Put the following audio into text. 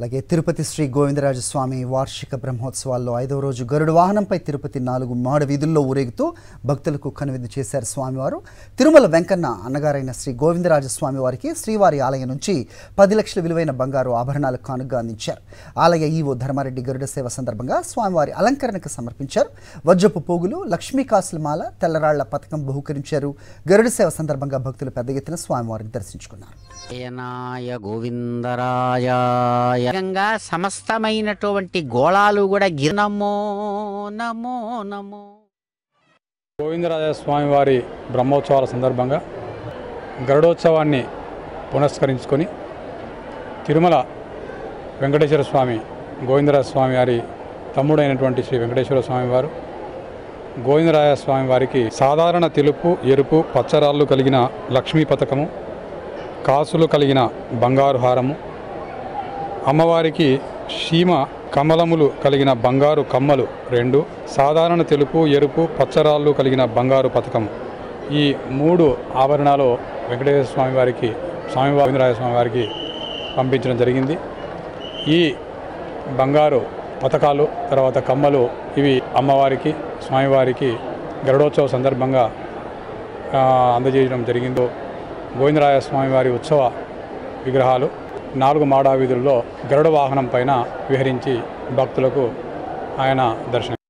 అలాగే తిరుపతి శ్రీ గోవిందరాజస్వామి వార్షిక బ్రహ్మోత్సవాల్లో 5వ రోజు గరుడ వాహనంపై తిరుపతి 4 మాడ వీధుల్లో ఊరేగుతూ భక్తులకు కనువిందు చేశారు స్వామివారు. తిరుమల వెంకన్న అన్నగారైన శ్రీ గోవిందరాజస్వామి వారికి శ్రీవారి ఆలయం నుంచి 10 లక్షల విలువైన బంగారు ఆభరణాలు కానుకగా అందించారు. ఆలయ ఈవో ధర్మారెడ్డి గరుడ సేవ సందర్భంగా స్వామివారి అలంకరణకు సమర్పించారు. వజ్రపు పోగులు, లక్ష్మీ కాసులమాల, తెల్లరాళ్ల పథకం బహుకరించారు. గరుడ సేవ సందర్భంగా భక్తులు పెద్ద ఎత్తున స్వామివారిని దర్శించుకున్నారు. గోవిందరాయ సమస్తమైనటువంటి గోళాలు కూడా నమో నమో నమో. గోవిందరాజ స్వామివారి బ్రహ్మోత్సవాల సందర్భంగా గరుడోత్సవాన్ని పునస్కరించుకొని తిరుమల వెంకటేశ్వర స్వామి గోవిందరాజ స్వామి వారి తమ్ముడైనటువంటి శ్రీ వెంకటేశ్వర స్వామి వారు గోవిందరాజ స్వామి వారికి సాధారణ తెలుపు, ఎరుపు, పచ్చరాళ్ళు కలిగిన లక్ష్మీ పథకము, కాసులు కలిగిన బంగారు హారము, అమ్మవారికి సీమ కమలములు కలిగిన బంగారు కమ్మలు 2, సాధారణ తెలుపు, ఎరుపు, పచ్చరాళ్ళు కలిగిన బంగారు పథకం, ఈ 3 ఆభరణాలు వెంకటేశ్వర స్వామి వారికి గోవిందరాజ స్వామి వారికి పంపించడం జరిగింది. ఈ బంగారు పథకాలు తర్వాత కమ్మలు ఇవి అమ్మవారికి స్వామివారికి గరుడోత్సవ సందర్భంగా అందజేయడం జరిగిందో. గోవిందరాజ స్వామివారి ఉత్సవ విగ్రహాలు 4 మాడా వీధుల్లో గరుడ వాహనం పైన విహరించి భక్తులకు ఆయన దర్శనం